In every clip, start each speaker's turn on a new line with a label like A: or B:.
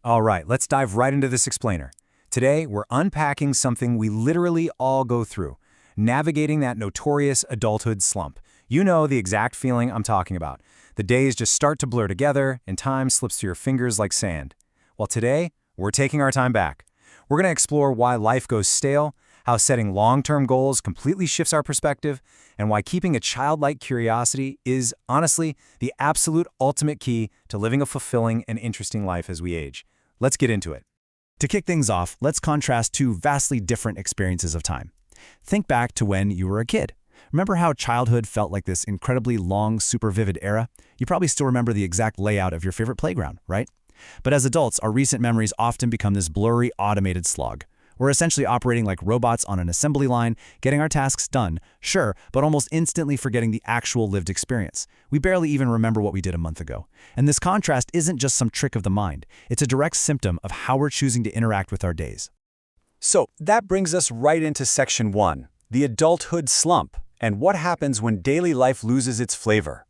A: All right, let's dive right into this explainer. Today, we're unpacking something we literally all go through, navigating that notorious adulthood slump. You know the exact feeling I'm talking about. The days just start to blur together, and time slips through your fingers like sand. Well, today, we're taking our time back. We're going to explore why life goes stale, how setting long-term goals completely shifts our perspective, and why keeping a childlike curiosity is, honestly, the absolute ultimate key to living a fulfilling and interesting life as we age. Let's get into it.
B: To kick things off, let's contrast two vastly different experiences of time. Think back to when you were a kid. Remember how childhood felt like this incredibly long, super vivid era? You probably still remember the exact layout of your favorite playground, right? But as adults, our recent memories often become this blurry, automated slog. We're essentially operating like robots on an assembly line, getting our tasks done, sure, but almost instantly forgetting the actual lived experience. We barely even remember what we did a month ago. And this contrast isn't just some trick of the mind. It's a direct symptom of how we're choosing to interact with our days.
A: So that brings us right into Section 1, the adulthood slump, and what happens when daily life loses its flavor.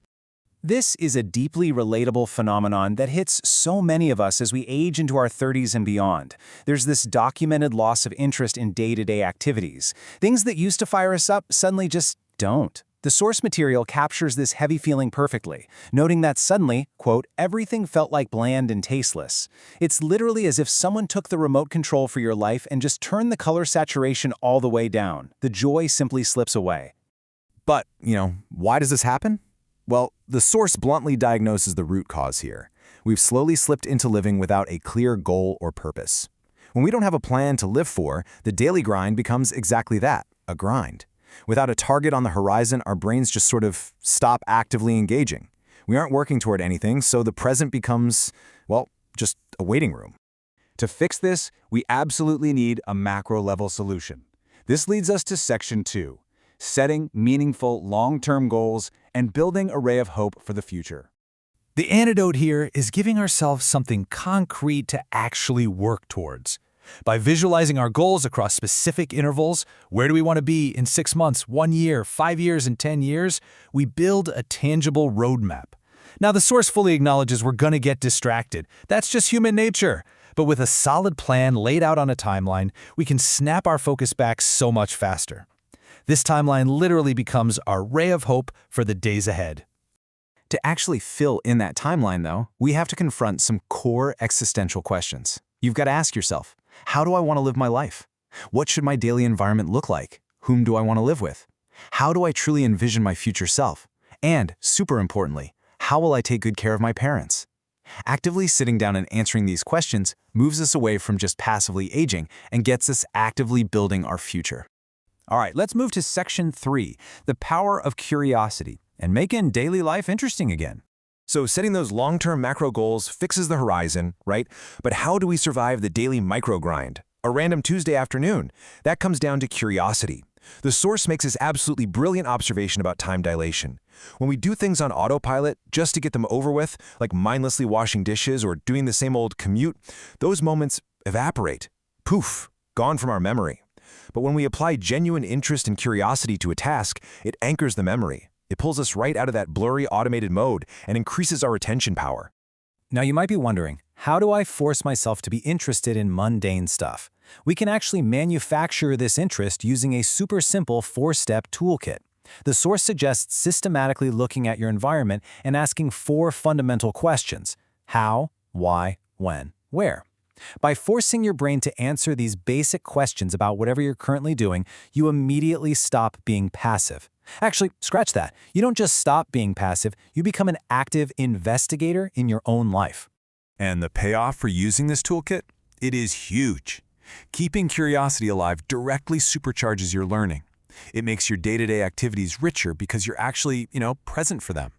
A: This is a deeply relatable phenomenon that hits so many of us as we age into our 30s and beyond. There's this documented loss of interest in day-to-day activities. Things that used to fire us up suddenly just don't. The source material captures this heavy feeling perfectly, noting that suddenly, quote, everything felt like bland and tasteless. It's literally as if someone took the remote control for your life and just turned the color saturation all the way down. The joy simply slips away.
C: But, why does this happen? Well, the source bluntly diagnoses the root cause here. We've slowly slipped into living without a clear goal or purpose. When we don't have a plan to live for, the daily grind becomes exactly that, a grind. Without a target on the horizon, our brains just sort of stop actively engaging. We aren't working toward anything, so the present becomes, just a waiting room. To fix this, we absolutely need a macro-level solution. This leads us to Section 2. Setting meaningful long-term goals and building a ray of hope for the future.
D: The antidote here is giving ourselves something concrete to actually work towards. By visualizing our goals across specific intervals, where do we want to be in 6 months, 1 year, 5 years, and 10 years, we build a tangible roadmap. Now, the source fully acknowledges we're going to get distracted. That's just human nature. But with a solid plan laid out on a timeline, we can snap our focus back so much faster. This timeline literally becomes our ray of hope for the days ahead.
C: To actually fill in that timeline, though, we have to confront some core existential questions. You've got to ask yourself, how do I want to live my life? What should my daily environment look like? Whom do I want to live with? How do I truly envision my future self? And, super importantly, how will I take good care of my parents? Actively sitting down and answering these questions moves us away from just passively aging and gets us actively building our future.
A: All right, let's move to Section 3, the power of curiosity, and making daily life interesting again.
C: So setting those long-term macro goals fixes the horizon, right? But how do we survive the daily micro grind? A random Tuesday afternoon? That comes down to curiosity. The source makes this absolutely brilliant observation about time dilation. When we do things on autopilot just to get them over with, like mindlessly washing dishes or doing the same old commute, those moments evaporate. Poof, gone from our memory. But when we apply genuine interest and curiosity to a task, it anchors the memory. It pulls us right out of that blurry automated mode and increases our retention power.
A: Now you might be wondering, how do I force myself to be interested in mundane stuff? We can actually manufacture this interest using a super simple 4-step toolkit. The source suggests systematically looking at your environment and asking 4 fundamental questions: how, why, when, where. By forcing your brain to answer these basic questions about whatever you're currently doing, you immediately stop being passive. Actually, scratch that. You don't just stop being passive, you become an active investigator in your own life.
E: And the payoff for using this toolkit? It is huge. Keeping curiosity alive directly supercharges your learning. It makes your day-to-day activities richer because you're actually, present for them.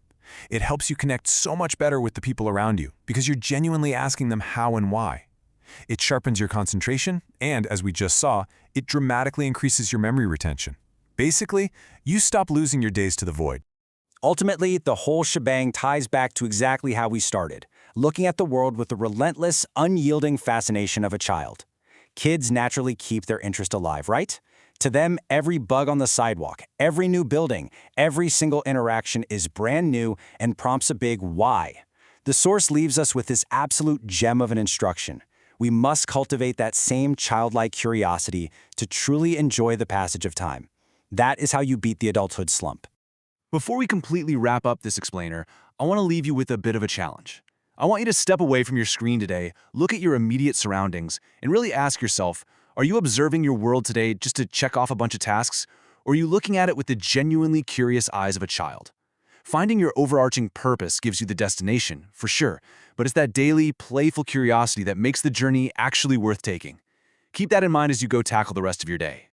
E: It helps you connect so much better with the people around you because you're genuinely asking them how and why. It sharpens your concentration, and as we just saw, it dramatically increases your memory retention. Basically, you stop losing your days to the void.
A: Ultimately, the whole shebang ties back to exactly how we started, looking at the world with the relentless, unyielding fascination of a child. Kids naturally keep their interest alive, right? To them, every bug on the sidewalk, every new building, every single interaction is brand new and prompts a big why. The The source leaves us with this absolute gem of an instruction. We must cultivate that same childlike curiosity to truly enjoy the passage of time. That is how you beat the adulthood slump.
B: Before we completely wrap up this explainer, I want to leave you with a bit of a challenge. I want you to step away from your screen today, look at your immediate surroundings, and really ask yourself, are you observing your world today just to check off a bunch of tasks, or are you looking at it with the genuinely curious eyes of a child? Finding your overarching purpose gives you the destination, for sure, but it's that daily, playful curiosity that makes the journey actually worth taking. Keep that in mind as you go tackle the rest of your day.